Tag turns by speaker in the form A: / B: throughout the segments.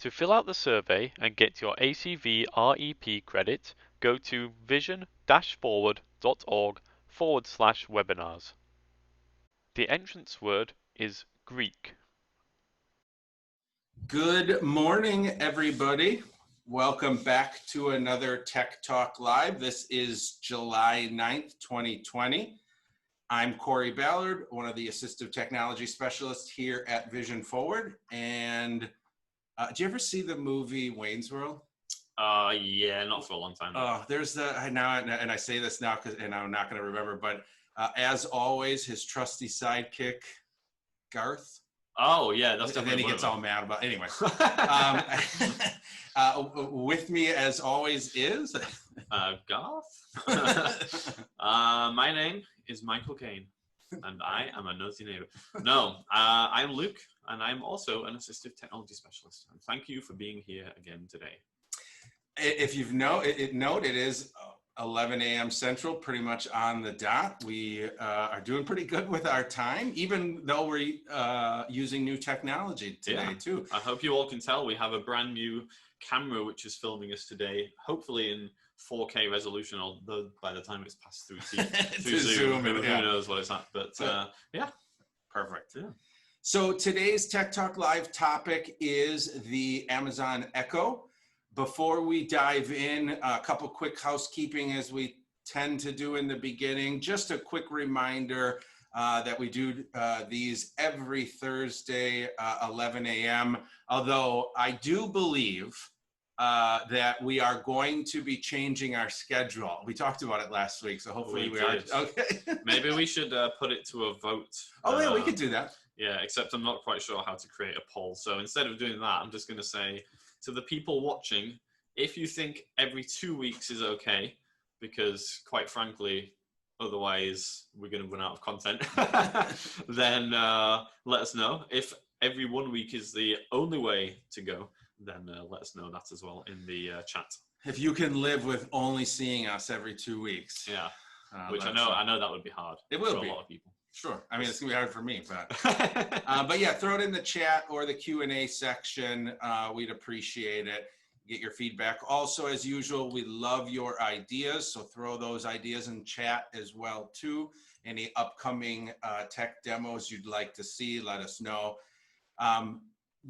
A: To fill out the survey and get your ACV REP credit, go to vision-forward.org/webinars. The entrance word is Greek.
B: Good morning, everybody. Welcome back to another Tech Talk Live. This is July 9th, 2020. I'm Corey Ballard, one of the assistive technology specialists here at Vision Forward. And did you ever see the movie Wayne's World?
C: Yeah, not for a long time.
B: There's and I say this now and I'm not going to remember, but as always, his trusty sidekick, Garth.
C: Oh yeah, that's
B: and
C: definitely.
B: And then he gets all mad about. Anyway, with me as always is
C: Garth. My name is Michael Kane, and I am a nosy neighbor. No, I'm Luke, and I'm also an assistive technology specialist. And thank you for being here again today.
B: If you've note, it is 11 a.m. Central, pretty much on the dot. We are doing pretty good with our time, even though we're using new technology today too.
C: I hope you all can tell we have a brand new camera which is filming us today, hopefully in 4K resolution, although by the time it's passed through Zoom, who knows what it's at. But yeah,
B: perfect.
C: Yeah.
B: So today's Tech Talk Live topic is the Amazon Echo. Before we dive in, a couple quick housekeeping as we tend to do in the beginning. Just a quick reminder that we do these every Thursday, 11 a.m. Although I do believe that we are going to be changing our schedule. We talked about it last week, so hopefully we are. Okay.
C: Maybe we should put it to a vote.
B: Oh yeah, we could do that.
C: Yeah, except I'm not quite sure how to create a poll. So instead of doing that, I'm just going to say, to the people watching, if you think every 2 weeks is okay, because quite frankly, otherwise we're going to run out of content, then let us know. If every 1 week is the only way to go, then let us know that as well in the chat.
B: If you can live with only seeing us every 2 weeks.
C: Yeah, which I know that would be hard.
B: It will be.
C: For a lot of people.
B: Sure. I mean, it's going to be hard for me, but yeah, throw it in the chat or the Q&A section. We'd appreciate it. Get your feedback. Also, as usual, we love your ideas. So throw those ideas in chat as well, too. Any upcoming tech demos you'd like to see, let us know.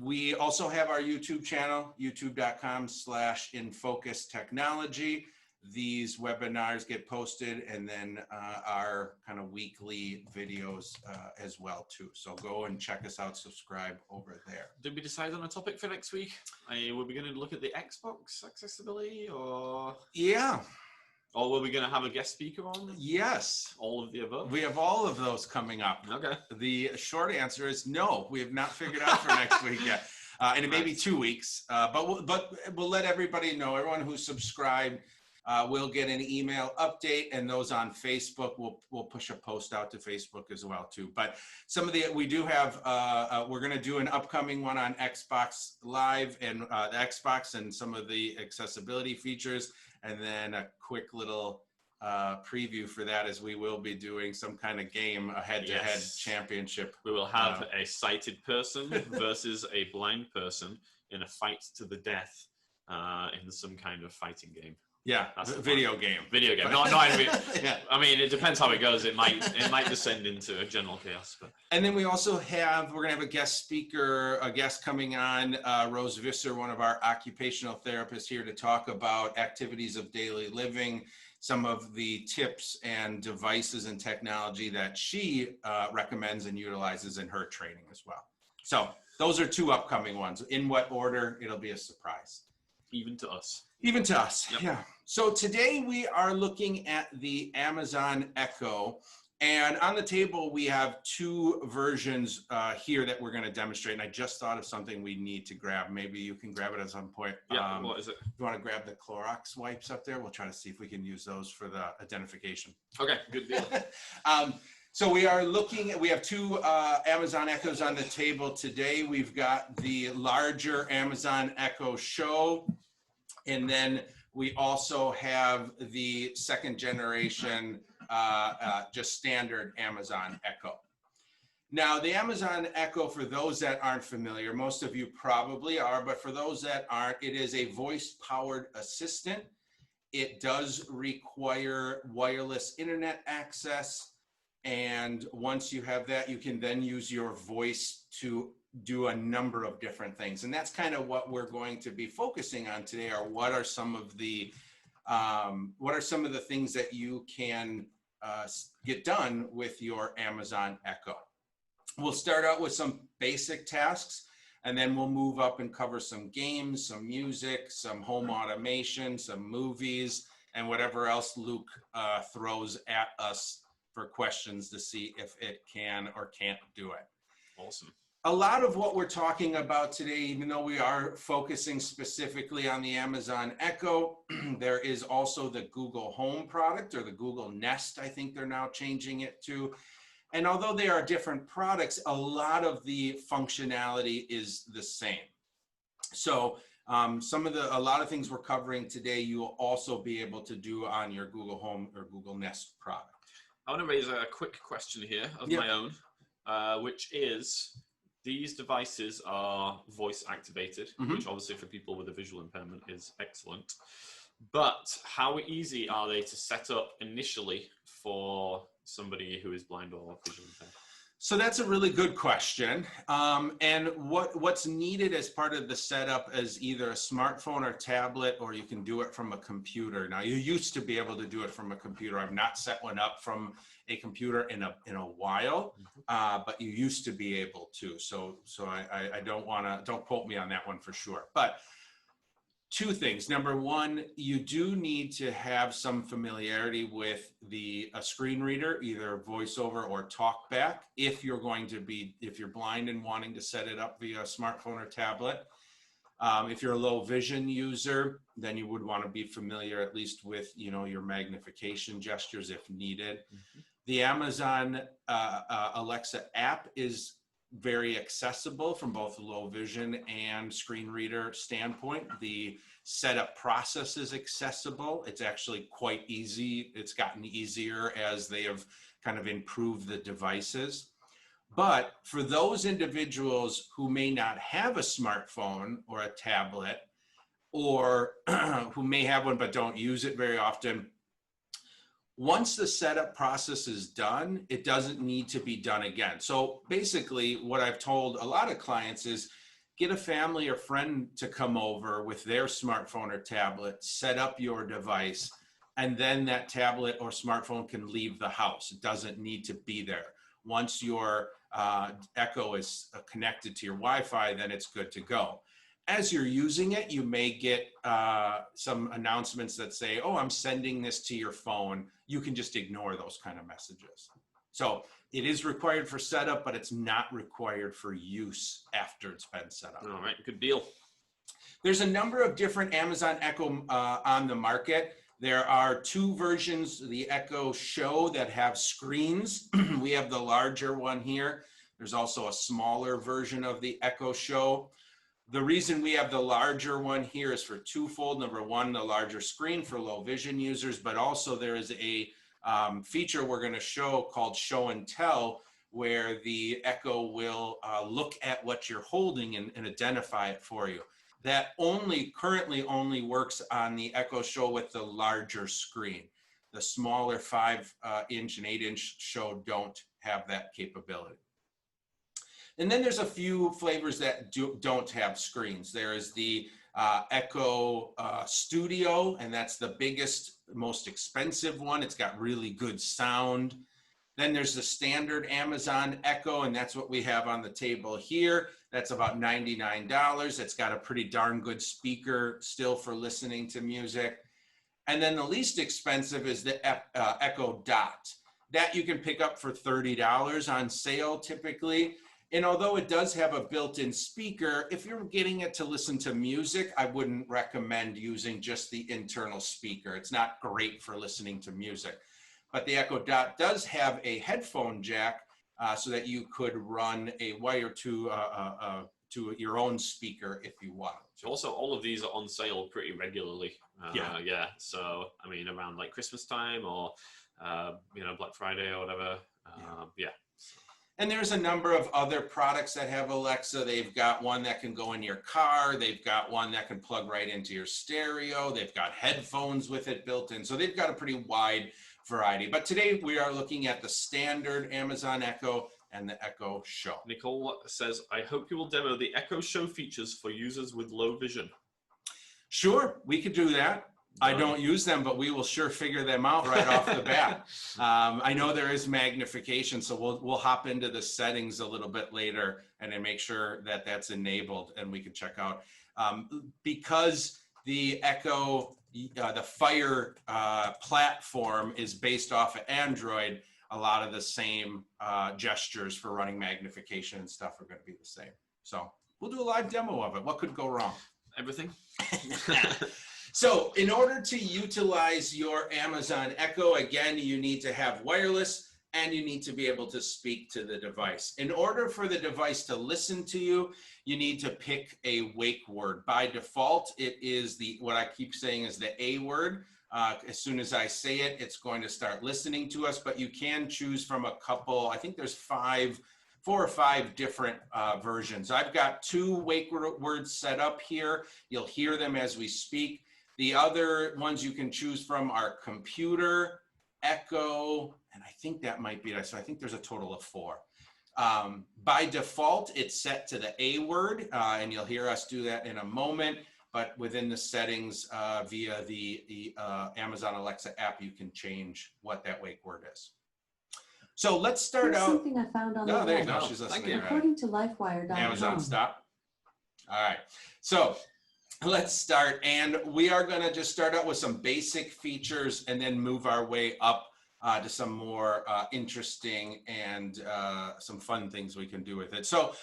B: We also have our YouTube channel, youtube.com/infocustechnology. These webinars get posted, and then our kind of weekly videos as well too. So go and check us out, subscribe over there.
C: Did we decide on a topic for next week? Were we going to look at the Xbox accessibility, or?
B: Yeah.
C: Or were we going to have a guest speaker on?
B: Yes.
C: All of the above?
B: We have all of those coming up.
C: Okay.
B: The short answer is no. We have not figured out for next week yet. And it may be 2 weeks, but we'll let everybody know. Everyone who's subscribed will get an email update, and those on Facebook, we'll push a post out to Facebook as well too. But we do have, we're going to do an upcoming one on Xbox Live and the Xbox and some of the accessibility features, and then a quick little preview for that, as we will be doing some kind of game, a head-to-head championship.
C: We will have a sighted person versus a blind person in a fight to the death in some kind of fighting game.
B: Yeah, video game.
C: Video game. Not yeah. I mean, it depends how it goes. It might descend into a general chaos. But.
B: And then we also we're gonna have a guest coming on, Rose Visser, one of our occupational therapists, here to talk about activities of daily living, some of the tips and devices and technology that she recommends and utilizes in her training as well. So those are 2 upcoming ones. In what order, it'll be a surprise.
C: Even to us.
B: Even to us,
C: yep.
B: Yeah. So today we are looking at the Amazon Echo, and on the table we have 2 versions here that we're going to demonstrate. And I just thought of something we need to grab. Maybe you can grab it at some point.
C: Yeah. What is it?
B: You want to grab the Clorox wipes up there? We'll try to see if we can use those for the identification.
C: Okay. Good deal.
B: So we have 2 Amazon Echoes on the table today. We've got the larger Amazon Echo Show, and then we also have the 2nd generation, just standard Amazon Echo. Now, the Amazon Echo, for those that aren't familiar, most of you probably are, but for those that aren't, it is a voice-powered assistant. It does require wireless internet access. And once you have that, you can then use your voice to do a number of different things. And that's kind of what we're going to be focusing on today, are what are some of the things that you can get done with your Amazon Echo. We'll start out with some basic tasks, and then we'll move up and cover some games, some music, some home automation, some movies, and whatever else Luke throws at us for questions to see if it can or can't do it.
C: Awesome.
B: A lot of what we're talking about today, even though we are focusing specifically on the Amazon Echo, there is also the Google Home product, or the Google Nest, I think they're now changing it to. And although they are different products, a lot of the functionality is the same. So a lot of things we're covering today, you will also be able to do on your Google Home or Google Nest product.
C: I want to raise a quick question here of my own, which is, these devices are voice activated, which obviously for people with a visual impairment is excellent. But how easy are they to set up initially for somebody who is blind or visually impaired?
B: So that's a really good question. And what's needed as part of the setup is either a smartphone or tablet, or you can do it from a computer. Now, you used to be able to do it from a computer. I've not set one up from a computer in a while, but you used to be able to. So I don't quote me on that one for sure. But two things. Number one, you do need to have some familiarity with a screen reader, either voiceover or talkback, if you're blind and wanting to set it up via a smartphone or tablet. If you're a low vision user, then you would want to be familiar at least with, your magnification gestures if needed. The Amazon Alexa app is very accessible from both low vision and screen reader standpoint. The setup process is accessible. It's actually quite easy. It's gotten easier as they have kind of improved the devices. But for those individuals who may not have a smartphone or a tablet, or who may have one but don't use it very often, once the setup process is done, it doesn't need to be done again. So basically what I've told a lot of clients is, get a family or friend to come over with their smartphone or tablet, set up your device, and then that tablet or smartphone can leave the house. It doesn't need to be there. Once your Echo is connected to your Wi-Fi, then it's good to go. As you're using it, you may get some announcements that say, oh, I'm sending this to your phone. You can just ignore those kind of messages. So it is required for setup, but it's not required for use after it's been set up.
C: All right, good deal.
B: There's a number of different Amazon Echo on the market. There are two versions of the Echo Show that have screens. We have the larger one here. There's also a smaller version of the Echo Show. The reason we have the larger one here is for twofold. Number one, the larger screen for low vision users, but also there is a feature we're going to show called Show and Tell, where the Echo will look at what you're holding and identify it for you. That currently only works on the Echo Show with the larger screen. The smaller 5-inch and 8-inch Show don't have that capability. And then there's a few flavors that don't have screens. There is the Echo Studio, and that's the biggest, most expensive one. It's got really good sound. Then there's the standard Amazon Echo, and that's what we have on the table here. That's about $99. It's got a pretty darn good speaker still for listening to music. And then the least expensive is the Echo Dot. That you can pick up for $30 on sale typically. And although it does have a built-in speaker, if you're getting it to listen to music, I wouldn't recommend using just the internal speaker. It's not great for listening to music. But the Echo Dot does have a headphone jack so that you could run a wire to your own speaker if you want.
C: So also, all of these are on sale pretty regularly. Yeah. So, I mean, around like Christmas time or, Black Friday or whatever. Yeah.
B: And there's a number of other products that have Alexa. They've got one that can go in your car. They've got one that can plug right into your stereo. They've got headphones with it built in. So they've got a pretty wide variety. But today we are looking at the standard Amazon Echo and the Echo Show.
C: Nicole says, I hope you will demo the Echo Show features for users with low vision.
B: Sure, we could do that. I don't use them, but we will sure figure them out right off the bat. I know there is magnification, so we'll hop into the settings a little bit later and then make sure that that's enabled and we can check out. Because the Echo, the Fire platform is based off of Android, a lot of the same gestures for running magnification and stuff are going to be the same. So we'll do a live demo of it. What could go wrong?
C: Everything.
B: So in order to utilize your Amazon Echo, again, you need to have wireless and you need to be able to speak to the device. In order for the device to listen to you, you need to pick a wake word. By default, it is what I keep saying is the A word. As soon as I say it, it's going to start listening to us, but you can choose from a couple, I think there's 4 or 5 different versions. I've got 2 wake words set up here. You'll hear them as we speak. The other ones you can choose from are computer, Echo, and I think that might be it. So I think there's a total of 4. By default, it's set to the A word, and you'll hear us do that in a moment. But within the settings via the Amazon Alexa app, you can change what that wake word is. So let's start
D: Here's
B: out.
D: Something I found on the
B: Oh, there you
D: web.
B: go. She's listening.
D: According to LifeWire.com.
B: Amazon, stop. All right. So let's start. And we are going to just start out with some basic features and then move our way up to some more interesting and some fun things we can do with it. So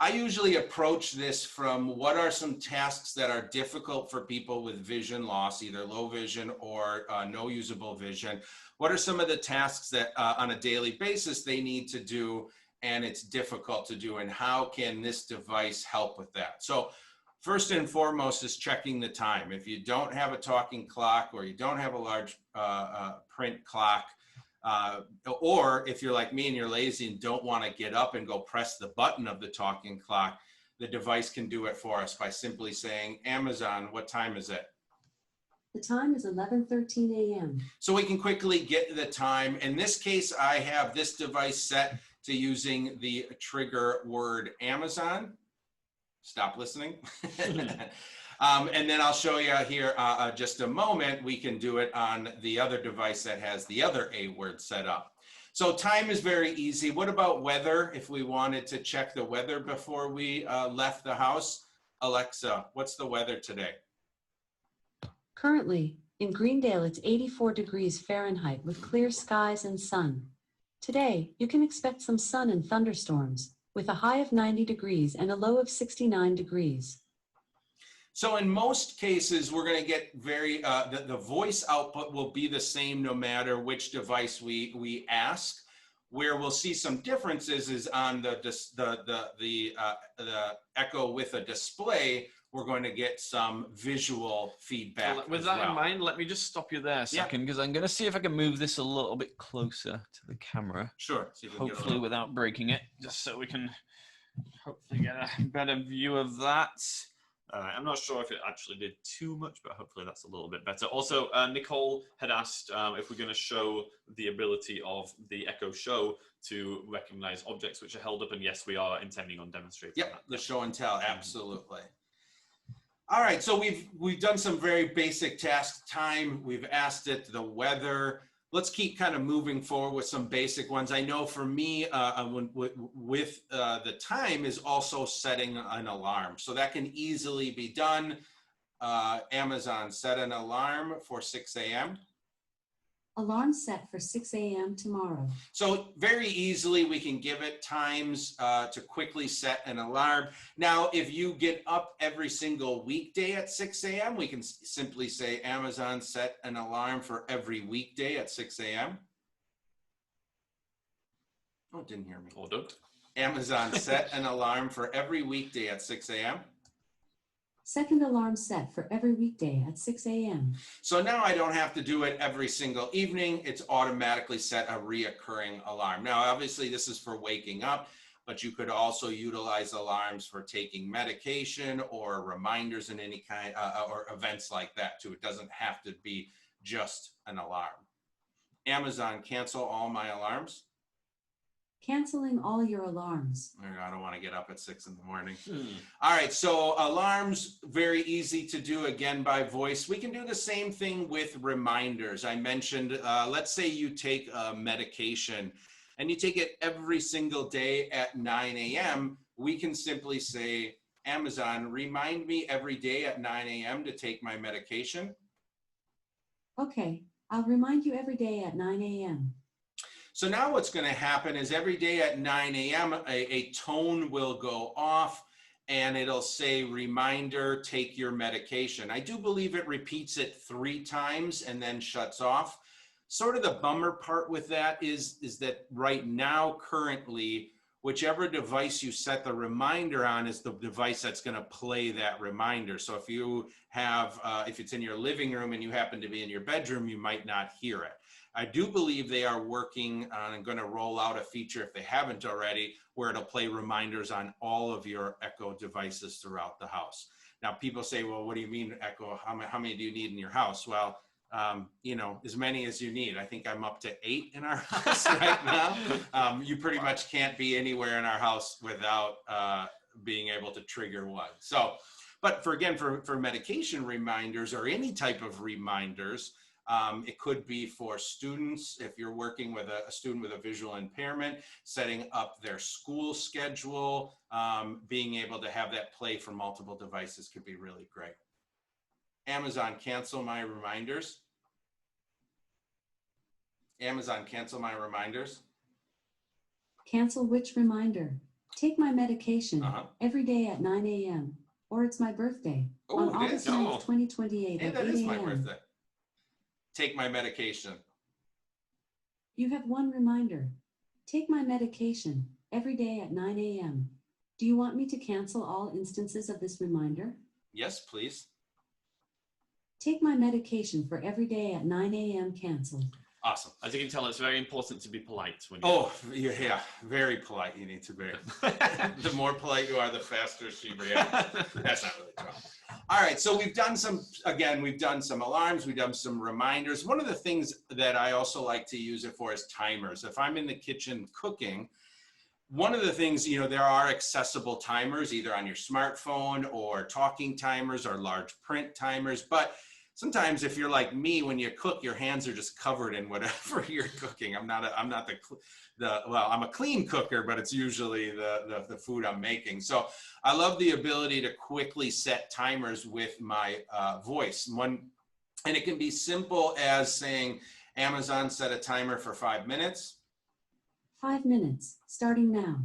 B: I usually approach this from what are some tasks that are difficult for people with vision loss, either low vision or no usable vision. What are some of the tasks that on a daily basis they need to do and it's difficult to do, and how can this device help with that? So first and foremost is checking the time. If you don't have a talking clock or you don't have a large print clock, or if you're like me and you're lazy and don't want to get up and go press the button of the talking clock, the device can do it for us by simply saying, Amazon, what time is it?
D: The time is 11:13 a.m.
B: So we can quickly get the time. In this case, I have this device set to using the trigger word Amazon. Stop listening. And then I'll show you here just a moment. We can do it on the other device that has the other A word set up. So time is very easy. What about weather? If we wanted to check the weather before we left the house, Alexa, what's the weather today?
D: Currently, in Greendale, it's 84 degrees Fahrenheit with clear skies and sun. Today, you can expect some sun and thunderstorms with a high of 90 degrees and a low of 69 degrees.
B: So in most cases, we're going to get the voice output will be the same no matter which device we ask. Where we'll see some differences is on the Echo with a display. We're going to get some visual feedback.
E: Well, with that in mind, let me just stop you there a second, because I'm going to see if I can move this a little bit closer to the camera.
B: Sure. See if we can
E: hopefully without breaking it, just so we can hopefully get a better view of that.
C: I'm not sure if it actually did too much, but hopefully that's a little bit better. Also, Nicole had asked if we're going to show the ability of the Echo Show to recognize objects which are held up, and yes, we are intending on demonstrating that.
B: The show and tell, absolutely. All right, so we've done some very basic task time. We've asked it the weather. Let's keep kind of moving forward with some basic ones. I know for me, with the time is also setting an alarm. So that can easily be done. Amazon, set an alarm for 6 a.m.
D: Alarm set for 6 a.m. tomorrow.
B: So very easily we can give it times to quickly set an alarm. Now, if you get up every single weekday at 6 a.m., we can simply say, Amazon, set an alarm for every weekday at 6 a.m. Oh, didn't hear me.
C: Ordered.
B: Amazon, set an alarm for every weekday at 6 a.m.
D: Second alarm set for every weekday at 6 a.m.
B: So now I don't have to do it every single evening. It's automatically set a reoccurring alarm. Now, obviously this is for waking up, but you could also utilize alarms for taking medication or reminders in any kind or events like that too. It doesn't have to be just an alarm. Amazon, cancel all my alarms.
D: Canceling all your alarms.
B: I don't want to get up at 6 in the morning. All right, so alarms, very easy to do again by voice. We can do the same thing with reminders. I mentioned, let's say you take a medication and you take it every single day at 9 a.m. We can simply say, Amazon, remind me every day at 9 a.m. to take my medication.
D: Okay, I'll remind you every day at 9 a.m.
B: So now what's going to happen is every day at 9 a.m. a tone will go off and it'll say, reminder, take your medication. I do believe it repeats it 3 times and then shuts off. Sort of the bummer part with that is that right now, currently, whichever device you set the reminder on is the device that's going to play that reminder. So if you have, if it's in your living room and you happen to be in your bedroom, you might not hear it. I do believe they are working on and going to roll out a feature, if they haven't already, where it'll play reminders on all of your Echo devices throughout the house. Now, people say, well, what do you mean, Echo? How many do you need in your house? Well, you know, as many as you need. I think I'm up to 8 in our house right now. You pretty much can't be anywhere in our house without being able to trigger one. So, but for medication reminders or any type of reminders, it could be for students, if you're working with a student with a visual impairment, setting up their school schedule, being able to have that play for multiple devices could be really great. Amazon, cancel my reminders. Amazon, cancel my reminders.
D: Cancel which reminder? Take my medication every day at 9 a.m. Or it's my birthday on August 9th, 2028
B: Hey,
D: at
B: that
D: 8
B: is my
D: a.m.
B: birthday. Take my medication.
D: You have one reminder. Take my medication every day at 9 a.m. Do you want me to cancel all instances of this reminder?
B: Yes, please.
D: Take my medication for every day at 9 a.m. canceled.
B: Awesome.
C: As you can tell, it's very important to be polite when you.
B: Yeah, very polite. You need to be. The more polite you are, the faster she reacts. That's not really true. All right, so we've done some alarms, we've done some reminders. One of the things that I also like to use it for is timers. If I'm in the kitchen cooking, one of the things, you know, there are accessible timers either on your smartphone or talking timers or large print timers, but sometimes if you're like me, when you cook, your hands are just covered in whatever you're cooking. I'm a clean cooker, but it's usually the food I'm making. So I love the ability to quickly set timers with my voice. And it can be simple as saying, Amazon, set a timer for 5 minutes.
D: 5 minutes, starting now.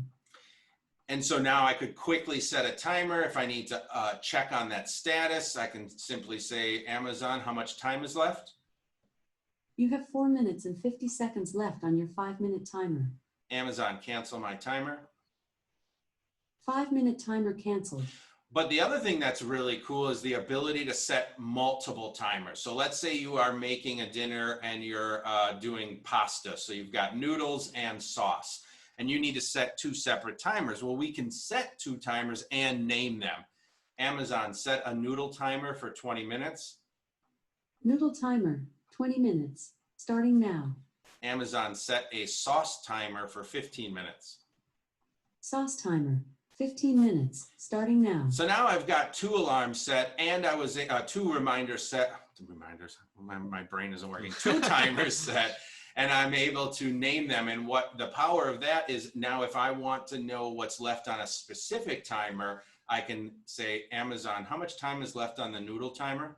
B: And so now I could quickly set a timer. If I need to check on that status, I can simply say, Amazon, how much time is left?
D: You have 4 minutes and 50 seconds left on your 5-minute timer.
B: Amazon, cancel my timer.
D: 5-minute timer canceled.
B: But the other thing that's really cool is the ability to set multiple timers. So let's say you are making a dinner and you're doing pasta. So you've got noodles and sauce, and you need to set 2 separate timers. Well, we can set 2 timers and name them. Amazon, set a noodle timer for 20 minutes.
D: Noodle timer, 20 minutes, starting now.
B: Amazon, set a sauce timer for 15 minutes.
D: Sauce timer, 15 minutes, starting now.
B: So now I've got 2 alarms set, and I was 2 reminders set. My brain isn't working. 2 timers set, and I'm able to name them. And what the power of that is, now if I want to know what's left on a specific timer, I can say, Amazon, how much time is left on the noodle timer?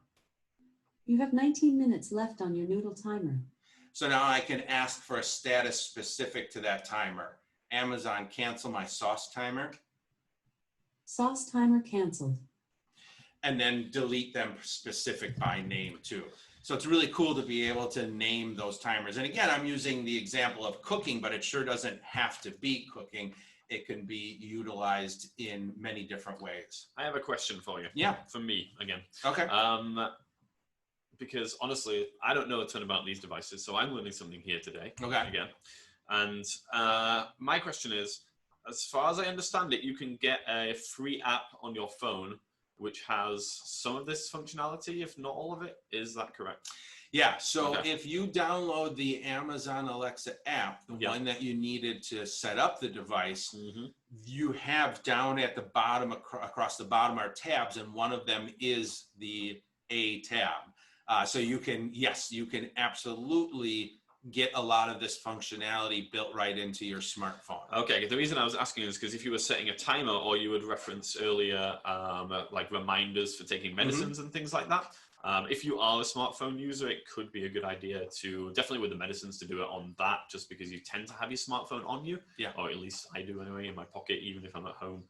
D: You have 19 minutes left on your noodle timer.
B: So now I can ask for a status specific to that timer. Amazon, cancel my sauce timer.
D: Sauce timer canceled.
B: And then delete them specific by name too. So it's really cool to be able to name those timers. And again, I'm using the example of cooking, but it sure doesn't have to be cooking. it can be utilized in many different ways.
C: I have a question for you.
B: Yeah.
C: For me, again.
B: Okay.
C: Because honestly, I don't know a ton about these devices, so I'm learning something here today.
B: Okay.
C: Again. And my question is, as far as I understand it, you can get a free app on your phone which has some of this functionality, if not all of it. Is that correct?
B: Yeah, so
C: Okay.
B: if you download the Amazon Alexa app, the one that you needed to set up the device, you have down at the bottom, across the bottom are tabs, and one of them is the A tab. So you can, yes, you can absolutely get a lot of this functionality built right into your smartphone.
C: Okay, the reason I was asking is because if you were setting a timer, or you would reference earlier like reminders for taking medicines and things like that, if you are a smartphone user, it could be a good idea to, definitely with the medicines, to do it on that, just because you tend to have your smartphone on you, or at least I do anyway, in my pocket, even if I'm at home.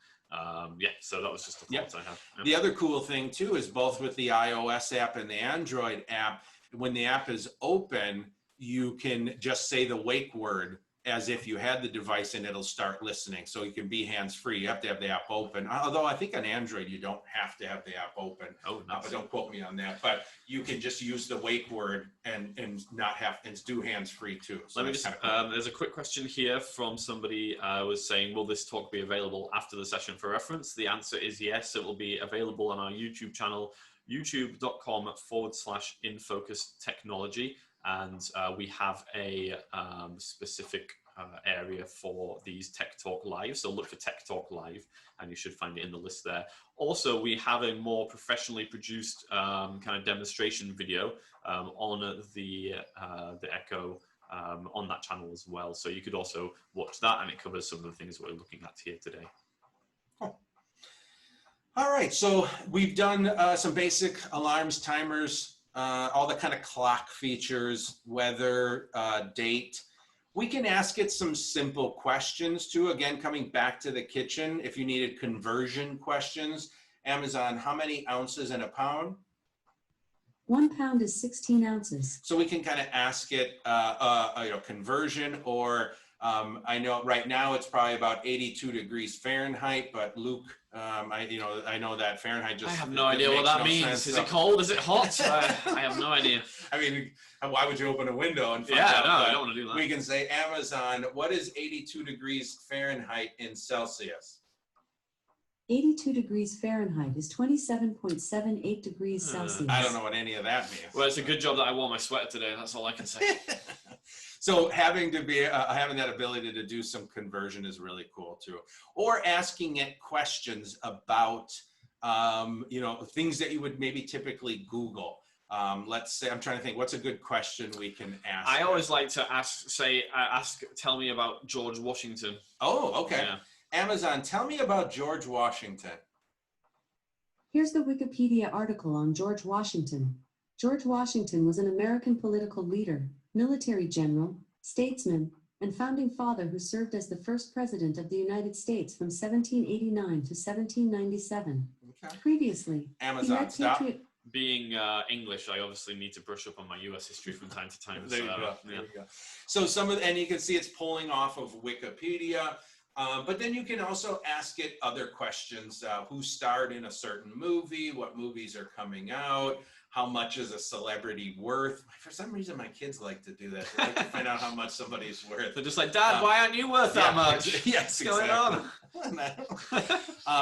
C: Yeah, so that was just a thought I have.
B: The other cool thing too is both with the iOS app and the Android app, when the app is open, you can just say the wake word as if you had the device and it'll start listening. So you can be hands-free. You have to have the app open. Although I think on Android, you don't have to have the app open.
C: Oh, nice.
B: But don't quote me on that. But you can just use the wake word and not have, and do hands-free too. So
C: let me just, cool. There's a quick question here from somebody was saying, will this talk be available after the session for reference? The answer is yes. It will be available on our YouTube channel, youtube.com/infocustechnology. And we have a specific area for these Tech Talk Live. So look for Tech Talk Live and you should find it in the list there. Also, we have a more professionally produced kind of demonstration video on the Echo on that channel as well. So you could also watch that, and it covers some of the things we're looking at here today.
B: Cool. All right, so we've done some basic alarms, timers, all the kind of clock features, weather, date. We can ask it some simple questions too. Again, coming back to the kitchen, if you needed conversion questions, Amazon, how many ounces in a pound?
D: 1 pound is 16 ounces.
B: So we can kind of ask it, conversion, or I know right now it's probably about 82 degrees Fahrenheit, but Luke, I know that Fahrenheit just.
C: I have no idea what that means. Is it cold? Is it hot? I have no idea.
B: I mean, why would you open a window and find
C: out?
B: No,
C: I don't want to do that.
B: We can say, Amazon, what is 82 degrees Fahrenheit in Celsius?
D: 82 degrees Fahrenheit is 27.78 degrees Celsius.
B: I don't know what any of that means.
C: Well, it's a good job that I wore my sweater today. That's all I can say.
B: So having that ability to do some conversion is really cool too. Or asking it questions about, things that you would maybe typically Google. Let's say, I'm trying to think, what's a good question we can ask?
C: I always like to ask, tell me about George Washington.
B: Oh, okay.
C: Yeah.
B: Amazon, tell me about George Washington.
D: Here's the Wikipedia article on George Washington. George Washington was an American political leader, military general, statesman, and founding father who served as the first president of the United States from 1789 to 1797.
B: Okay.
D: Previously,
B: Amazon, stop.
C: Being English, I obviously need to brush up on my US history from time to time.
B: There you go.
C: Yeah.
B: There you go. So and you can see it's pulling off of Wikipedia. But then you can also ask it other questions. Who starred in a certain movie? What movies are coming out? How much is a celebrity worth? For some reason, my kids like to do that. They like to find out how much somebody's worth.
C: They're just like, Dad, why aren't you worth that much?
B: Yes,
C: what's
B: going on?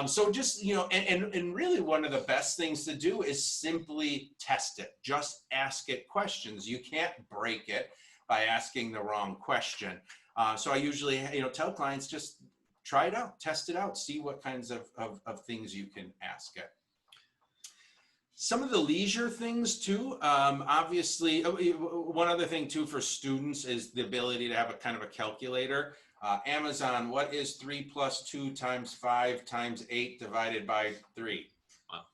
B: So just, and really one of the best things to do is simply test it. Just ask it questions. You can't break it by asking the wrong question. So I usually, tell clients, just try it out, test it out, see what kinds of things you can ask it. Some of the leisure things too, obviously, one other thing too for students is the ability to have a kind of a calculator. Amazon, what is 3 plus 2 times 5 times 8 divided by 3?
C: Wow.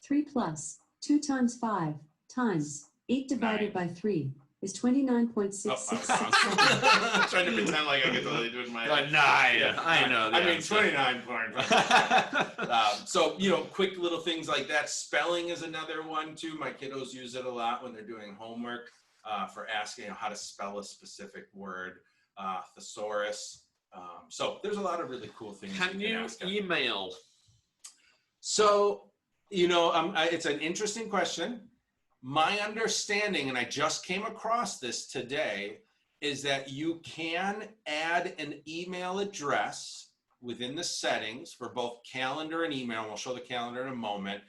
D: 3 plus 2 times 5 times 8 divided by 3 is 29.66.
B: I'm trying to pretend like I get to really do it in my head.
C: 9. I know.
B: I mean, 29.5. So, quick little things like that. Spelling is another one too. My kiddos use it a lot when they're doing homework for asking how to spell a specific word. Thesaurus. So there's a lot of really cool things.
C: Can you
B: ask
C: email?
B: So, it's an interesting question. My understanding, and I just came across this today, is that you can add an email address within the settings for both calendar and email. We'll show the calendar in a moment.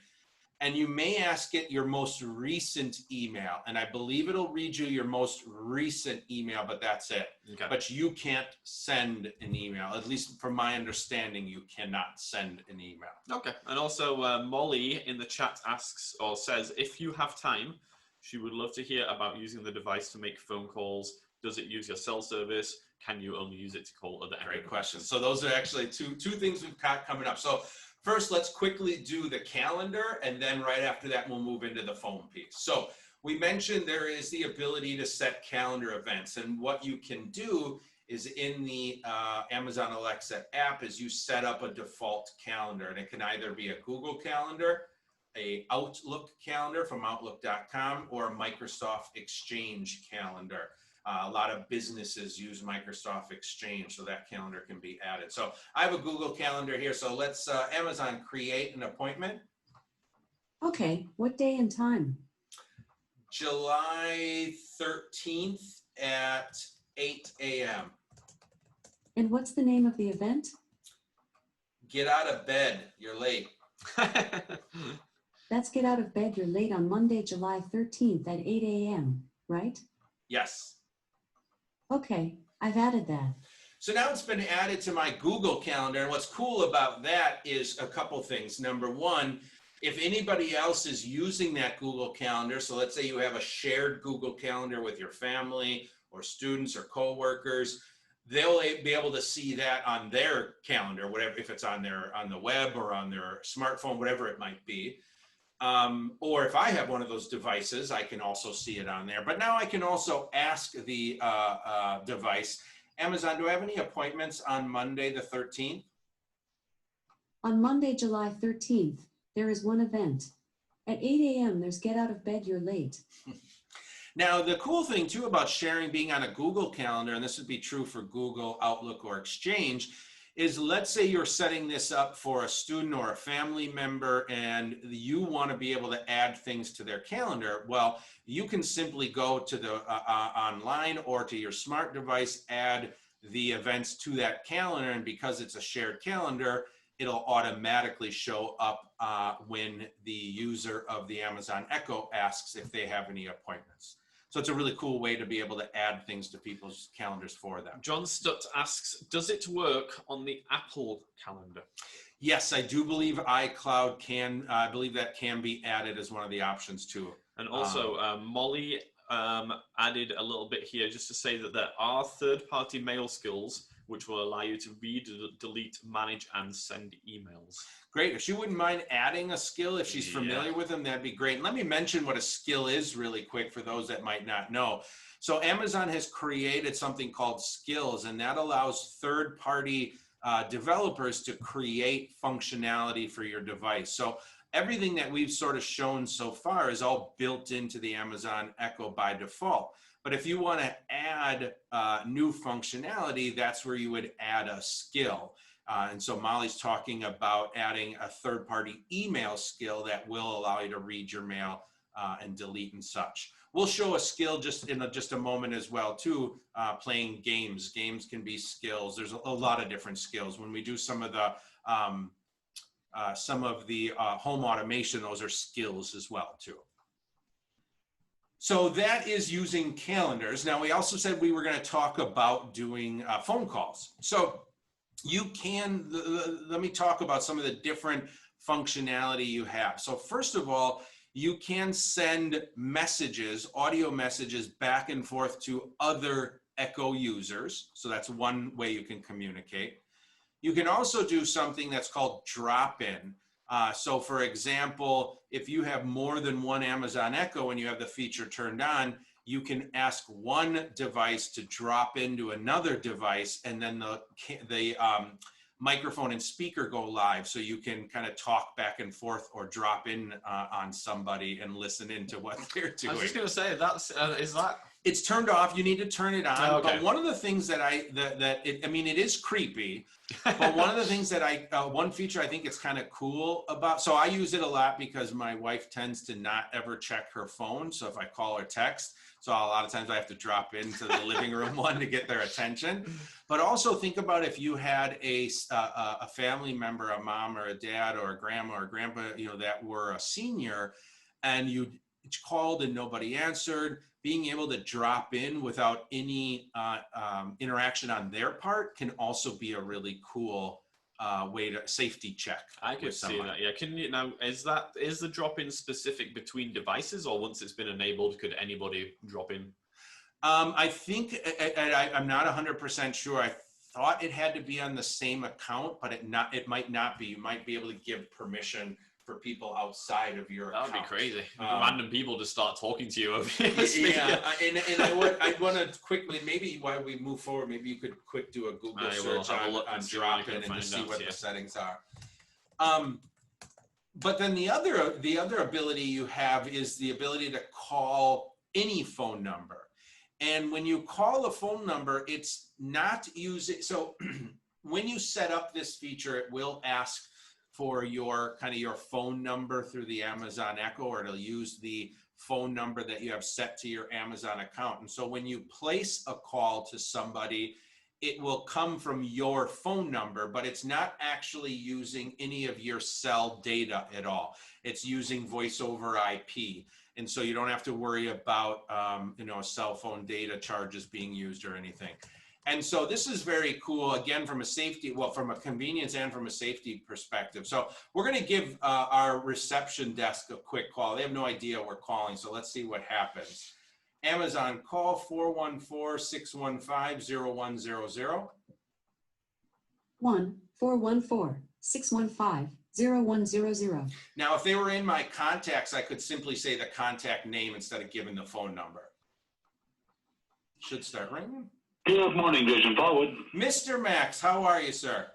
B: And you may ask it your most recent email. And I believe it'll read you your most recent email, but that's it.
C: Okay.
B: But you can't send an email. At least from my understanding, you cannot send an email.
C: Okay. And also Molly in the chat asks or says, if you have time, she would love to hear about using the device to make phone calls. Does it use your cell service? Can you only use it to call other?
B: Great question. So those are actually two things we've got coming up. So first, let's quickly do the calendar, and then right after that, we'll move into the phone piece. So we mentioned there is the ability to set calendar events, and what you can do is in the Amazon Alexa app is you set up a default calendar, and it can either be a Google Calendar, a Outlook calendar from Outlook.com, or a Microsoft Exchange calendar. A lot of businesses use Microsoft Exchange, so that calendar can be added. So I have a Google Calendar here. So let's Amazon create an appointment.
D: Okay, what day and time?
B: July 13th at 8 a.m.
D: And what's the name of the event?
B: Get out of bed. You're late.
D: That's Get Out of Bed You're Late on Monday, July 13th at 8 a.m., right?
B: Yes.
D: Okay, I've added that.
B: So now it's been added to my Google Calendar. And what's cool about that is a couple things. Number one, if anybody else is using that Google Calendar, so let's say you have a shared Google Calendar with your family or students or coworkers, they'll be able to see that on their calendar, whatever, if it's on the web or on their smartphone, whatever it might be. Or if I have one of those devices, I can also see it on there. But now I can also ask the device, Amazon, do I have any appointments on Monday the 13th?
D: On Monday, July 13th, there is one event. At 8 a.m., there's Get Out of Bed You're Late.
B: Now, the cool thing too about sharing being on a Google Calendar, and this would be true for Google, Outlook, or Exchange, is let's say you're setting this up for a student or a family member and you want to be able to add things to their calendar. Well, you can simply go to the online or to your smart device, add the events to that calendar, and because it's a shared calendar, it'll automatically show up when the user of the Amazon Echo asks if they have any appointments. So it's a really cool way to be able to add things to people's calendars for them.
C: John Stutt asks, does it work on the Apple calendar?
B: Yes, I do believe iCloud can, I believe that can be added as one of the options too.
C: And also Molly added a little bit here just to say that there are third-party mail skills which will allow you to read, delete, manage, and send emails.
B: Great. If she wouldn't mind adding a skill, if she's familiar with them, that'd be great. And let me mention what a skill is really quick for those that might not know. So Amazon has created something called skills, and that allows third-party developers to create functionality for your device. So everything that we've sort of shown so far is all built into the Amazon Echo by default. But if you want to add new functionality, that's where you would add a skill. And so Molly's talking about adding a third-party email skill that will allow you to read your mail and delete and such. We'll show a skill just in just a moment as well too, playing games. Games can be skills. There's a lot of different skills. When we do some of the home automation, those are skills as well too. So that is using calendars. Now, we also said we were going to talk about doing phone calls. So you can, let me talk about some of the different functionality you have. So first of all, you can send messages, audio messages back and forth to other Echo users. So that's one way you can communicate. You can also do something that's called drop-in. So for example, if you have more than one Amazon Echo and you have the feature turned on, you can ask one device to drop into another device, and then the microphone and speaker go live, so you can kind of talk back and forth or drop in on somebody and listen into what they're doing.
C: I was just going to say, that's is that
B: It's turned off. You need to turn it on.
C: Oh, okay.
B: But one of the things that it is creepy. But one of the things that one feature I think it's kind of cool about. So I use it a lot because my wife tends to not ever check her phone. So if I call or text, so a lot of times I have to drop into the living room one to get their attention. But also think about if you had a family member, a mom or a dad or a grandma or grandpa, that were a senior, and you called and nobody answered. Being able to drop in without any interaction on their part can also be a really cool way to safety check.
C: I could see that. Yeah. Can you now? Is the drop-in specific between devices, or once it's been enabled, could anybody drop in?
B: I think I'm not 100% sure. I thought it had to be on the same account, but it might not be. You might be able to give permission for people outside of your account.
C: That would be crazy. Random people just start talking to you over here.
B: Yeah, and I want to quickly, maybe while we move forward, maybe you could do a Google search on drop-in and just see what the settings are. But then the other ability you have is the ability to call any phone number. And when you call a phone number, it's not using, so when you set up this feature, it will ask for your phone number through the Amazon Echo, or it'll use the phone number that you have set to your Amazon account. And so when you place a call to somebody, it will come from your phone number, but it's not actually using any of your cell data at all. It's using voice over IP. And so you don't have to worry about, cell phone data charges being used or anything. And so this is very cool, again, from a convenience and from a safety perspective. So we're going to give our reception desk a quick call. They have no idea we're calling, so let's see what happens. Amazon, call 414-615-0100.
D: 1-414-615-0100.
B: Now, if they were in my contacts, I could simply say the contact name instead of giving the phone number. Should start ringing.
F: Good morning, Vision Forward.
B: Mr. Max, how are you, sir?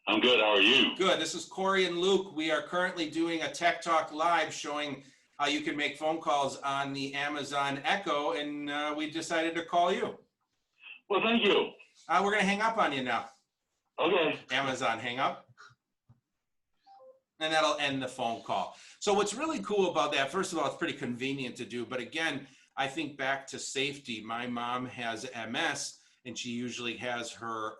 F: I'm good. How are you?
B: Good. This is Corey and Luke. We are currently doing a Tech Talk Live showing how you can make phone calls on the Amazon Echo, and we decided to call you.
F: Well, thank you.
B: We're going to hang up on you now.
F: Okay.
B: Amazon, hang up. And that'll end the phone call. So what's really cool about that, first of all, it's pretty convenient to do. But again, I think back to safety. My mom has MS, and she usually has her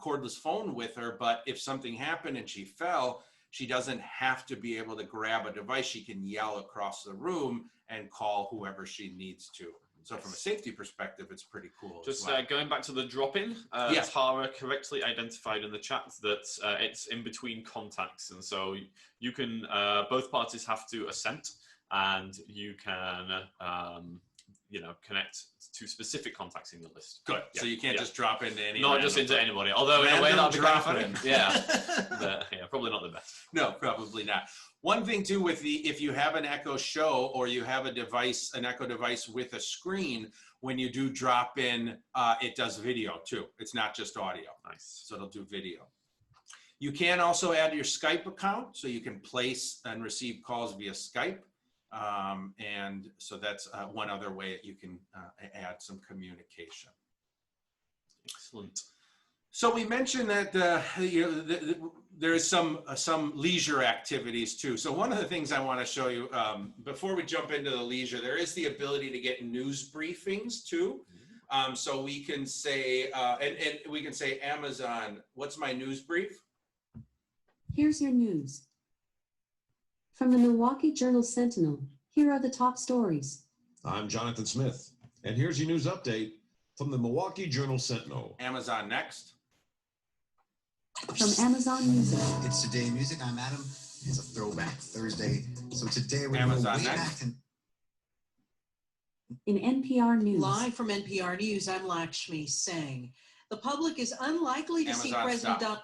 B: cordless phone with her. But if something happened and she fell, she doesn't have to be able to grab a device. She can yell across the room and call whoever she needs to. So from a safety perspective, it's pretty cool.
C: Just going back to the drop-in, Tara correctly identified in the chat that it's in between contacts. And so you can, both parties have to assent, and you can, connect to specific contacts in the list.
B: Good. Yeah. So you can't just drop into any.
C: Not just into anybody. Although in a way that'd be kind of funny. Yeah. Probably not the best.
B: No, probably not. One thing too with if you have an Echo Show or you have an Echo device with a screen, when you do drop in, it does video too. It's not just audio.
C: Nice.
B: So it'll do video. You can also add your Skype account, so you can place and receive calls via Skype. And so that's one other way that you can add some communication.
C: Excellent.
B: So we mentioned that there is some leisure activities too. So one of the things I want to show you before we jump into the leisure, there is the ability to get news briefings too. So we can say and we can say, Amazon, what's my news brief?
D: Here's your news. From the Milwaukee Journal Sentinel, here are the top stories.
G: I'm Jonathan Smith, and here's your news update from the Milwaukee Journal Sentinel.
B: Amazon next.
D: From Amazon Music.
H: It's Today Music. I'm Adam. It's a throwback Thursday. So today we're
B: Amazon
H: going way
B: next.
H: back to...
D: In NPR News.
I: Live from NPR News, I'm Lakshmi Singh. The public is unlikely to see
B: Amazon
I: President
B: stop.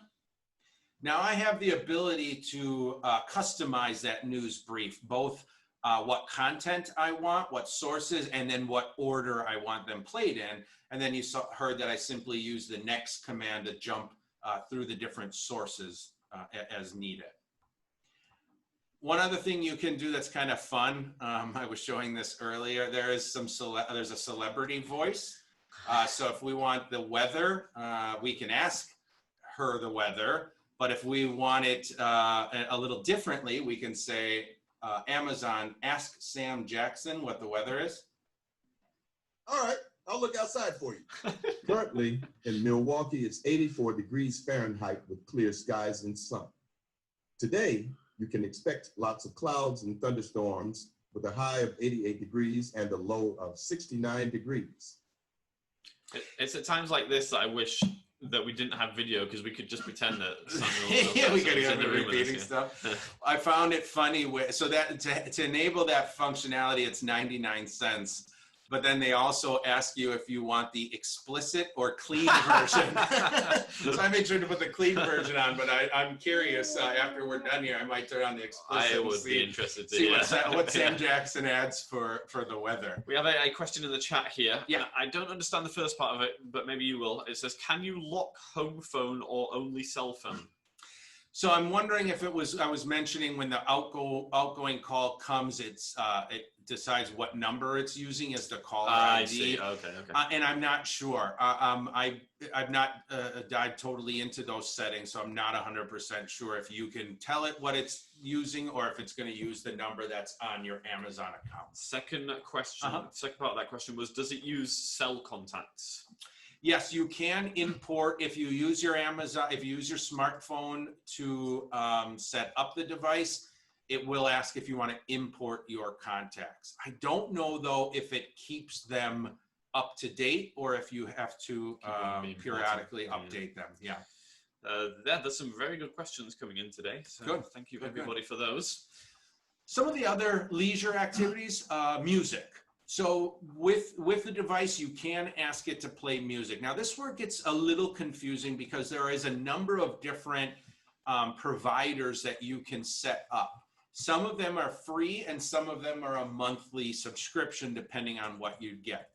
B: Now I have the ability to customize that news brief, both what content I want, what sources, and then what order I want them played in. And then you heard that I simply use the next command to jump through the different sources as needed. One other thing you can do that's kind of fun, I was showing this earlier, there's a celebrity voice. So if we want the weather, we can ask her the weather. But if we want it a little differently, we can say, Amazon, ask Sam Jackson what the weather is.
J: All right, I'll look outside for you. Currently in Milwaukee, it's 84 degrees Fahrenheit with clear skies and sun. Today, you can expect lots of clouds and thunderstorms with a high of 88 degrees and a low of 69 degrees.
C: It's at times like this that I wish that we didn't have video because we could just pretend that Samuel
B: yeah, we could
C: in
B: have
C: the
B: been
C: room with
B: repeating
C: us,
B: stuff. I found it funny. So that to enable that functionality, it's 99 cents. But then they also ask you if you want the explicit or clean version. So I made sure to put the clean version on, but I'm curious, after we're done here, I might turn on the explicit.
C: I would be interested to
B: see
C: hear
B: what Sam Jackson adds for the weather.
C: We have a question in the chat here.
B: Yeah.
C: I don't understand the first part of it, but maybe you will. It says, can you lock home phone or only cell phone?
B: So I'm wondering if I was mentioning when the outgoing call comes, it decides what number it's using as the caller ID.
C: I see. Okay.
B: And I'm not sure. I've not dived totally into those settings, so I'm not 100% sure if you can tell it what it's using or if it's going to use the number that's on your Amazon account.
C: Second question. Second part of that question was, does it use cell contacts?
B: Yes, you can import if you use your smartphone to set up the device. It will ask if you want to import your contacts. I don't know though if it keeps them up to date or if you have to periodically update them. Yeah.
C: There's some very good questions coming in today. So
B: good.
C: Thank you everybody for those.
B: Some of the other leisure activities, music. So with the device, you can ask it to play music. Now this where it gets a little confusing because there is a number of different providers that you can set up. Some of them are free and some of them are a monthly subscription depending on what you get.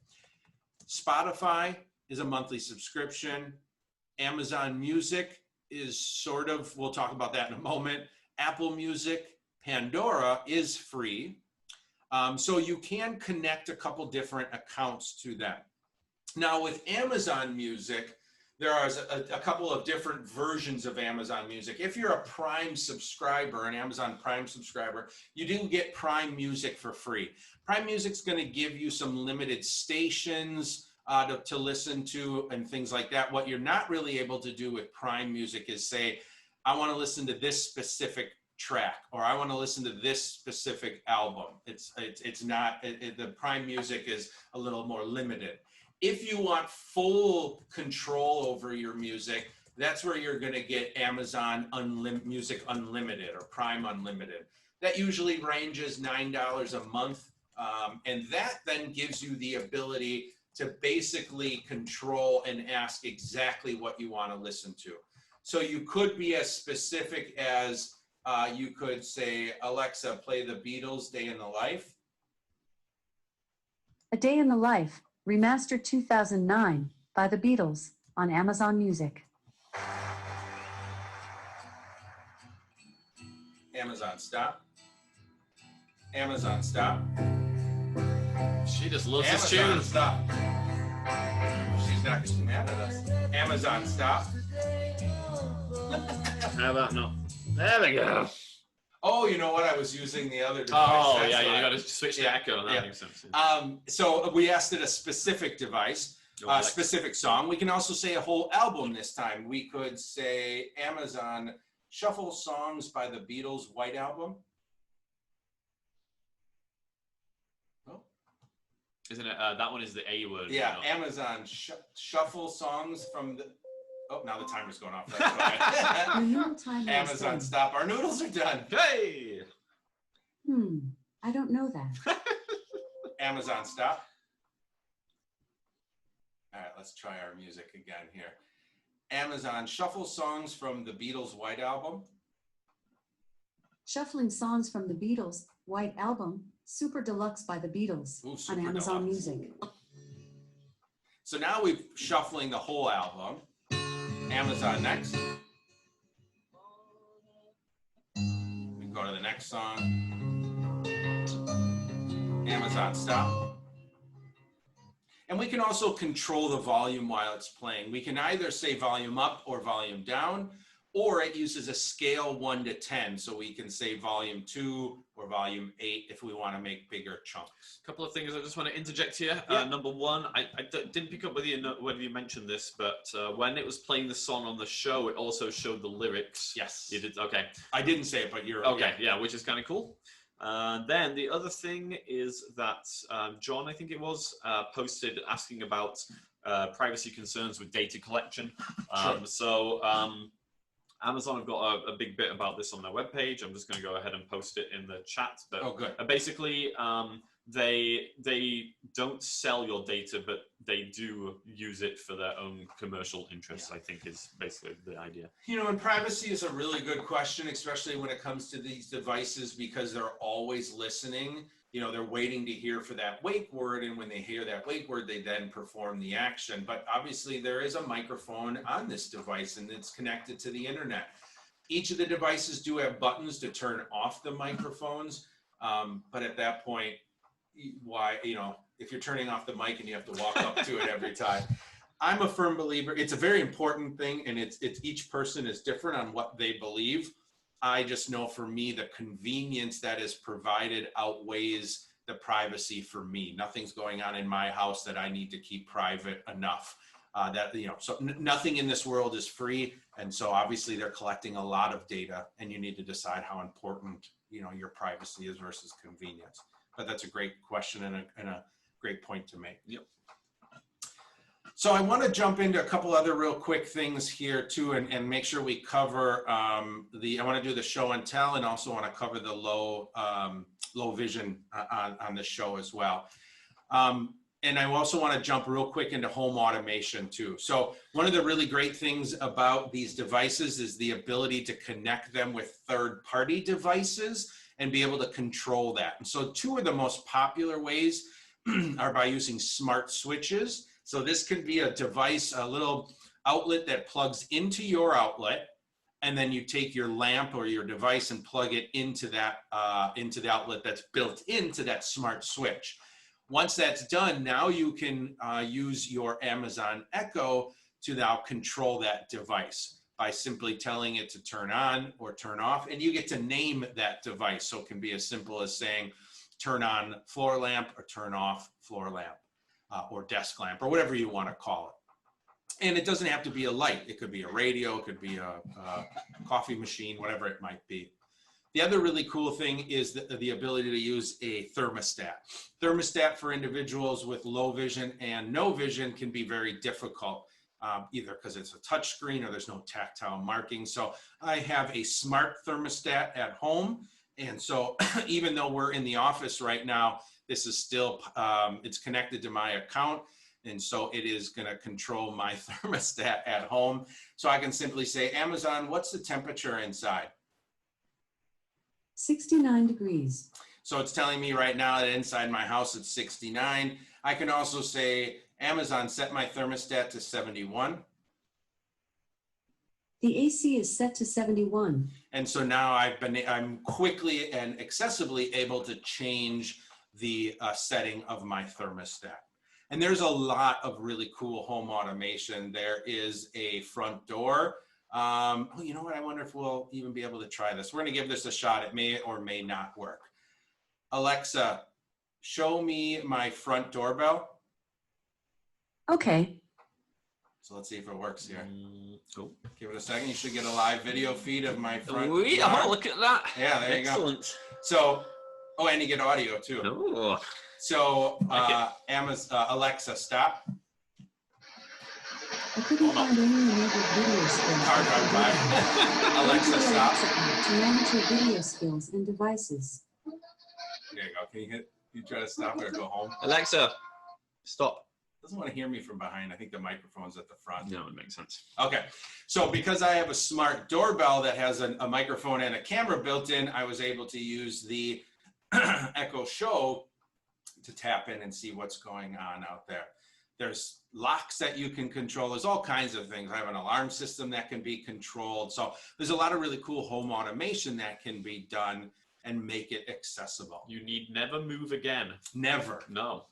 B: Spotify is a monthly subscription. Amazon Music is sort of, we'll talk about that in a moment. Apple Music, Pandora is free. So you can connect a couple different accounts to them. Now with Amazon Music, there are a couple of different versions of Amazon Music. If you're a Prime subscriber, an Amazon Prime subscriber, you do get Prime Music for free. Prime Music's going to give you some limited stations to listen to and things like that. What you're not really able to do with Prime Music is say, I want to listen to this specific track, or I want to listen to this specific album. The Prime Music is a little more limited. If you want full control over your music, that's where you're going to get Amazon Music Unlimited or Prime Unlimited. That usually ranges $9 a month. And that then gives you the ability to basically control and ask exactly what you want to listen to. So you could be as specific as you could say, Alexa, play the Beatles' Day in the Life.
D: A Day in the Life, Remastered 2009 by the Beatles on Amazon Music.
B: Amazon, stop. Amazon, stop.
C: She just loves
B: this
C: tune.
B: Stop. She's not mad at us. Amazon, stop.
C: How about no? There we go.
B: Oh, you know what? I was using the other device.
C: Oh,
B: That's
C: yeah,
B: fine.
C: you got to switch the echo. That makes sense.
B: So we asked it a specific device, a specific song. We can also say a whole album this time. We could say, Amazon, shuffle songs by the Beatles' White Album. Oh.
C: Isn't it? That one is the A word.
B: Yeah, Amazon, shuffle songs from the... Oh, now the timer's going off. That's why. Amazon, stop. Our noodles are done.
C: Hey!
D: I don't know that.
B: Amazon, stop. All right, let's try our music again here. Amazon, shuffle songs from the Beatles' White Album.
D: Shuffling songs from the Beatles' White Album, Super Deluxe by the Beatles on Amazon Music.
B: So now we're shuffling the whole album. Amazon next. We go to the next song. Amazon stop. And we can also control the volume while it's playing. We can either say volume up or volume down, or it uses a scale 1 to 10. So we can say volume 2 or volume 8 if we want to make bigger chunks.
C: A couple of things I just want to interject here.
B: Yeah.
C: Number one, I didn't pick up whether you mentioned this, but when it was playing the song on the show, it also showed the lyrics.
B: Yes.
C: You did? Okay.
B: I didn't say it, but you're
C: okay. Yeah, which is kind of cool. Then the other thing is that John, I think it was, posted asking about privacy concerns with data collection.
B: Sure.
C: Amazon have got a big bit about this on their webpage. I'm just going to go ahead and post it in the chat. But
B: oh, good.
C: Basically, they don't sell your data, but they do use it for their own commercial interests, I think is basically the idea.
B: You know, and privacy is a really good question, especially when it comes to these devices, because they're always listening. You know, they're waiting to hear for that wake word, and when they hear that wake word, they then perform the action. But obviously there is a microphone on this device and it's connected to the internet. Each of the devices do have buttons to turn off the microphones. But at that point, why, you know, if you're turning off the mic and you have to walk up to it every time. I'm a firm believer. It's a very important thing, and it's each person is different on what they believe. I just know for me, the convenience that is provided outweighs the privacy for me. Nothing's going on in my house that I need to keep private enough. So nothing in this world is free. And so obviously they're collecting a lot of data, and you need to decide how important, you know, your privacy is versus convenience. But that's a great question and a great point to make.
C: Yep.
B: So I want to jump into a couple other real quick things here too, and make sure we cover I want to do the show and tell, and also want to cover the low vision on the show as well. And I also want to jump real quick into home automation too. So one of the really great things about these devices is the ability to connect them with third-party devices and be able to control that. And so two of the most popular ways are by using smart switches. So this can be a device, a little outlet that plugs into your outlet, and then you take your lamp or your device and plug it into that into the outlet that's built into that smart switch. Once that's done, now you can use your Amazon Echo to now control that device by simply telling it to turn on or turn off, and you get to name that device. So it can be as simple as saying, turn on floor lamp or turn off floor lamp. Or desk lamp, or whatever you want to call it. And it doesn't have to be a light. It could be a radio, it could be a coffee machine, whatever it might be. The other really cool thing is the ability to use a thermostat. Thermostat for individuals with low vision and no vision can be very difficult, either because it's a touch screen or there's no tactile marking. So I have a smart thermostat at home. And so even though we're in the office right now, this is still, it's connected to my account. And so it is going to control my thermostat at home. So I can simply say, Amazon, what's the temperature inside?
D: 69 degrees.
B: So it's telling me right now that inside my house, it's 69. I can also say, Amazon, set my thermostat to 71.
D: The AC is set to 71.
B: And so now I'm quickly and accessibly able to change the setting of my thermostat. And there's a lot of really cool home automation. There is a front door. You know what? I wonder if we'll even be able to try this. We're going to give this a shot. It may or may not work. Alexa, show me my front doorbell.
D: Okay.
B: So let's see if it works here. Give it a second. You should get a live video feed of my front door.
C: Oh, look at that.
B: Yeah, there
C: Excellent.
B: you go. So, oh, and you get audio too.
C: Oh.
B: So, Alexa, stop.
D: I couldn't find any enabled video skills.
B: Alexa, stop.
D: To manage your video skills and devices.
B: There you go. Can you try to stop or go home?
C: Alexa, stop.
B: Doesn't want to hear me from behind. I think the microphone's at the front.
C: No, it makes sense.
B: Okay. So because I have a smart doorbell that has a microphone and a camera built in, I was able to use the Echo Show to tap in and see what's going on out there. There's locks that you can control. There's all kinds of things. I have an alarm system that can be controlled. So there's a lot of really cool home automation that can be done and make it accessible.
C: You need never move again.
B: Never.
C: No.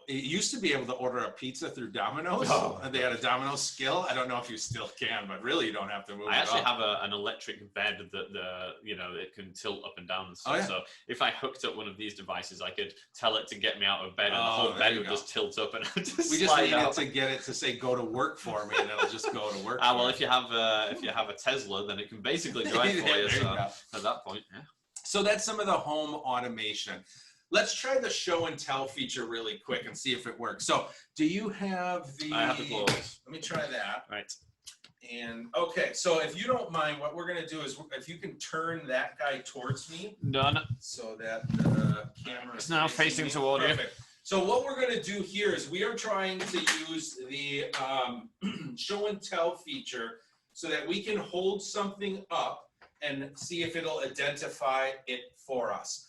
B: It used to be able to order a pizza through Domino's.
C: Oh.
B: They had a Domino's skill. I don't know if you still can, but really you don't have to move.
C: I actually have an electric bed that it can tilt up and down and stuff.
B: Oh, yeah.
C: So if I hooked up one of these devices, I could tell it to get me out of bed, and the whole
B: there
C: bed
B: you
C: would
B: go.
C: just tilt up and I'd just
B: We just
C: slide
B: needed
C: out.
B: to get it to say go to work for me, and it'll just go to work.
C: Well,
B: for
C: if you have a Tesla, then it can basically drive for
B: There
C: you.
B: you
C: So
B: go.
C: at that point, yeah.
B: So that's some of the home automation. Let's try the show and tell feature really quick and see if it works. So do you have the...
C: I have the claws.
B: Let me try that.
C: Right.
B: And okay, so if you don't mind, what we're gonna do is if you can turn that guy towards me
C: Done.
B: so that the camera
C: It's now facing
B: me.
C: toward you.
B: Perfect. So what we're gonna do here is we are trying to use the show and tell feature so that we can hold something up and see if it'll identify it for us.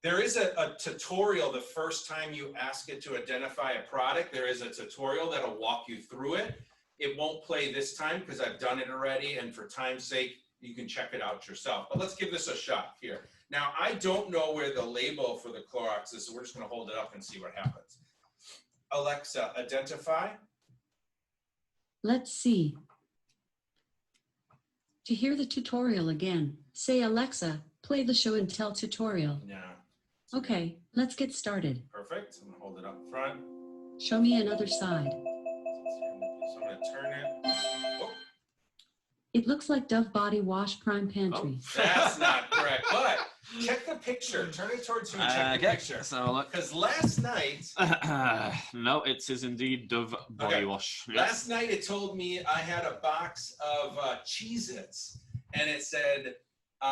B: There is a tutorial the first time you ask it to identify a product. There is a tutorial that'll walk you through it. It won't play this time because I've done it already, and for time's sake, you can check it out yourself. But let's give this a shot here. Now, I don't know where the label for the Clorox is, so we're just gonna hold it up and see what happens. Alexa, identify.
D: Let's see. To hear the tutorial again, say Alexa, play the show and tell tutorial.
B: Yeah.
D: Okay, let's get started.
B: Perfect. I'm gonna hold it up front.
D: Show me another side.
B: So I'm gonna turn it. Oh,
D: It looks like Dove Body Wash Prime Pantry.
B: that's not correct. But check the picture. Turn it towards you and check the picture.
C: Let's have a look.
B: Because last night,
C: No, it is indeed Dove Body
B: Okay.
C: Wash. Yeah.
B: last night it told me I had a box of Cheez-Its, and it said,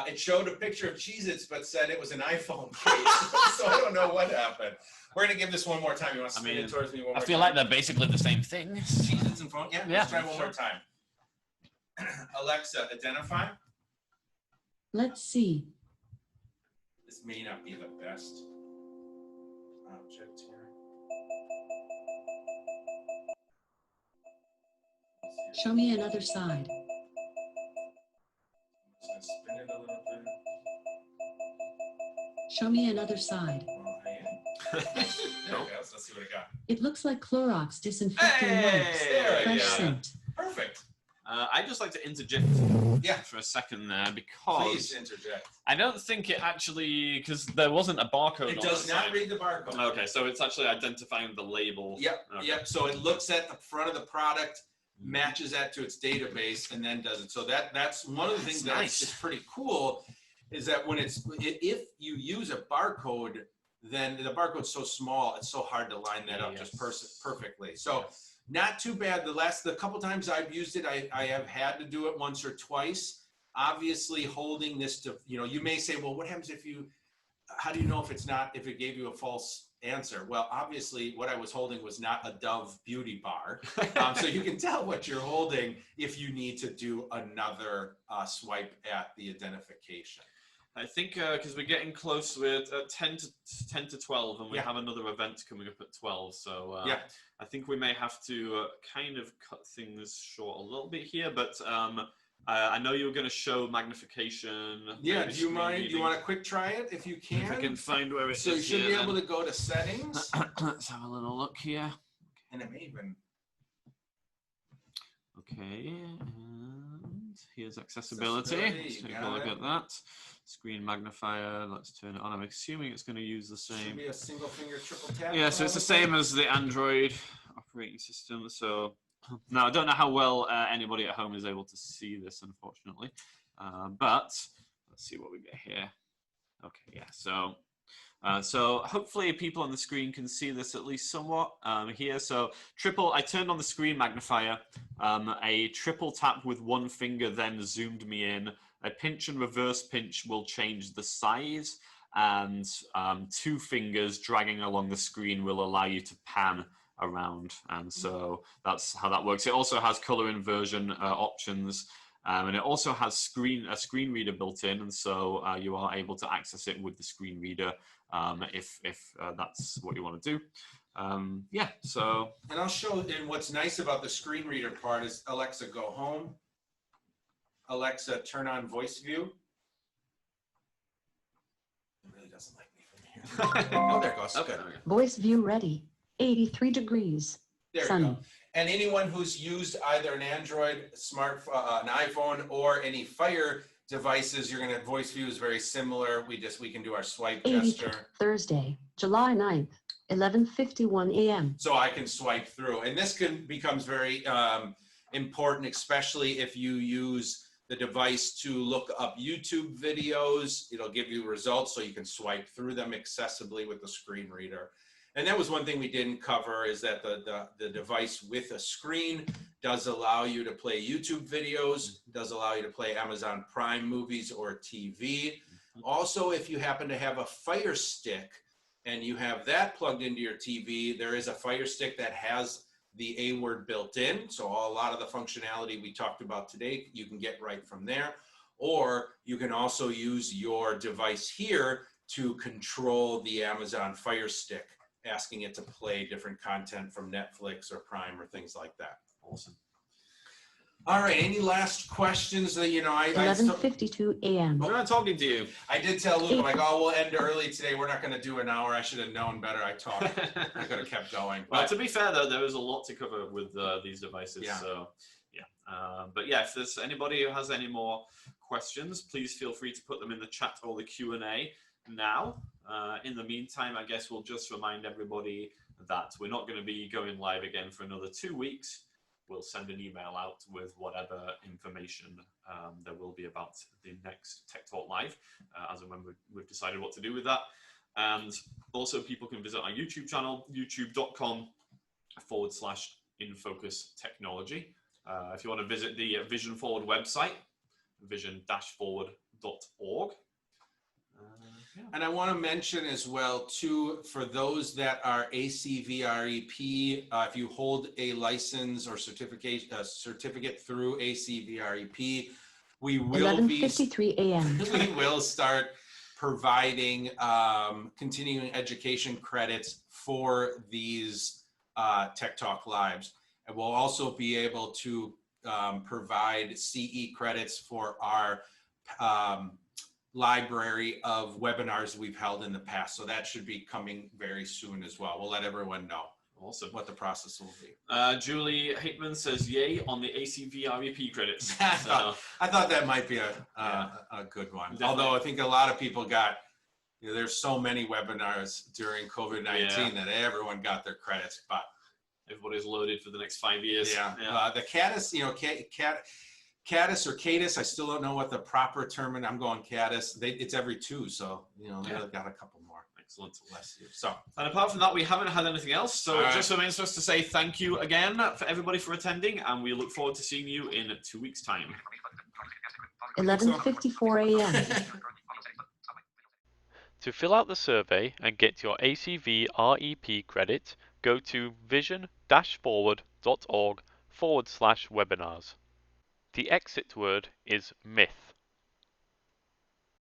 B: it showed a picture of Cheez-Its, but said it was an iPhone case. So I don't know what happened. We're gonna give this one more time. You want to spin it towards me one more
E: I feel
B: time?
E: like they're basically the same thing.
B: Cheez-Its and phone. Yeah,
E: Yeah,
B: let's try one
E: sure.
B: more time. Alexa, identify.
D: Let's see.
B: This may not be the best object here.
D: Show me another side.
B: I'm just gonna spin it a little bit.
D: Show me another side.
B: Well, I am. There it goes. Let's see what I got.
D: It looks like Clorox disinfecting
C: Hey!
D: wipes.
B: There we
D: Fresh
B: go.
D: scent.
B: Perfect.
C: I'd just like to interject
B: Yeah.
C: for a second there
B: Please
C: because
B: interject.
C: I don't think it actually, because there wasn't a barcode
B: It
C: on
B: does
C: the
B: not
C: side.
B: read the barcode.
C: Okay, so it's actually identifying the label.
B: Yep,
C: Okay.
B: yep. So it looks at the front of the product, matches that to its database, and then does it. So that's one of the things
C: That's
B: that's
C: nice.
B: pretty cool, is that when if you use a barcode, then the barcode's so small, it's so hard to line that up just perfectly. So not too bad. The couple times I've used it, I have had to do it once or twice. Obviously, holding this to, you may say, well, what happens how do you know if it gave you a false answer? Well, obviously, what I was holding was not a Dove beauty bar. So you can tell what you're holding if you need to do another swipe at the identification.
C: I think because we're getting close with 10 to 12, and we
B: Yeah.
C: have another event coming up at 12. So
B: Yeah.
C: I think we may have to kind of cut things short a little bit here. But I know you were going to show magnification.
B: Yeah,
C: maybe
B: do you
C: screen
B: mind? Do you
C: reading.
B: want to quick try it if you can?
C: If I can find where it is.
B: So you should
C: here,
B: be
C: then.
B: able to go to settings,
C: Let's have a little look here.
B: and it may even.
C: Okay, and here's accessibility.
B: Accessibility,
C: Let's
B: you
C: take a
B: got
C: look
B: it.
C: at that. Screen magnifier, let's turn it on. I'm assuming it's going to use the
B: Should
C: same.
B: be a single finger triple tap.
C: Yeah, so it's the same as the Android operating system. So now I don't know how well anybody at home is able to see this, unfortunately. But let's see what we get here. Okay, yeah, so hopefully people on the screen can see this at least somewhat here. So I turned on the screen magnifier, a triple tap with one finger then zoomed me in. A pinch and reverse pinch will change the size, and two fingers dragging along the screen will allow you to pan around. And so that's how that works. It also has color inversion options. And it also has a screen reader built in, and so you are able to access it with the screen reader if that's what you want to do. Yeah, so
B: And I'll show, and what's nice about the screen reader part is Alexa, go home. Alexa, turn on voice view. It really doesn't like me from here. Oh, there it goes.
C: Okay.
B: Good.
D: Voice view ready. 83 degrees.
B: There you
D: Sunny.
B: go. And anyone who's used either an Android smartphone, an iPhone, or any Fire devices, you're going to voice view is very similar. We can do our swipe
D: 80
B: gesture.
D: Thursday, July 9th, 11:51 a.m.
B: So I can swipe through, and this becomes very important, especially if you use the device to look up YouTube videos. It'll give you results so you can swipe through them accessibly with the screen reader. And that was one thing we didn't cover, is that the device with a screen does allow you to play YouTube videos, does allow you to play Amazon Prime movies or TV. Also, if you happen to have a Fire Stick and you have that plugged into your TV, there is a Fire Stick that has the A word built in. So a lot of the functionality we talked about today, you can get right from there. Or you can also use your device here to control the Amazon Fire Stick, asking it to play different content from Netflix or Prime or things like that.
C: Awesome.
B: All right, any last questions that, you know, I
D: 11:52 a.m.
C: We're not talking to you.
B: I did tell Luke, I'm like, oh, we'll end early today. We're not going to do an hour. I should have known better. I could have kept going.
C: Well,
B: But
C: to be fair, though, there is a lot to cover with these devices.
B: Yeah.
C: So, yeah. But yeah, if there's anybody who has any more questions, please feel free to put them in the chat or the Q&A now. In the meantime, I guess we'll just remind everybody that we're not going to be going live again for another 2 weeks. We'll send an email out with whatever information there will be about the next Tech Talk Live, as and when we've decided what to do with that. And also people can visit our YouTube channel, youtube.com/infocustechnology. If you want to visit the Vision Forward website, vision-forward.org.
B: And I want to mention as well, too, for those that are ACVREP, if you hold a license or certificate through ACVREP, we will be
D: 11:53 a.m.
B: we will start providing continuing education credits for these Tech Talk Lives. And we'll also be able to provide CE credits for our library of webinars we've held in the past. So that should be coming very soon as well. We'll let everyone know
C: Awesome.
B: what the process will be.
C: Julie Hateman says yay on the ACVREP credits.
B: I
C: So,
B: thought that might be a good one.
C: Definitely.
B: Although I think a lot of people got, you know, there's so many webinars during COVID-19 that everyone got their credits, but
C: everybody's loaded for the next 5 years.
B: the CADIS, you know, CADIS or CADIS, I still don't know what the proper term, and I'm going CADIS. It's every 2, so, you know, they've got a couple more.
C: Excellent.
B: Less years. So,
C: and apart from that, we haven't had anything else. So
B: All
C: it
B: right.
C: just remains for us to say thank you again for everybody for attending, and we look forward to seeing you in 2 weeks' time.
D: 11:54 a.m.
A: To fill out the survey and get your ACV REP credit, go to vision-forward.org/webinars. The exit word is myth.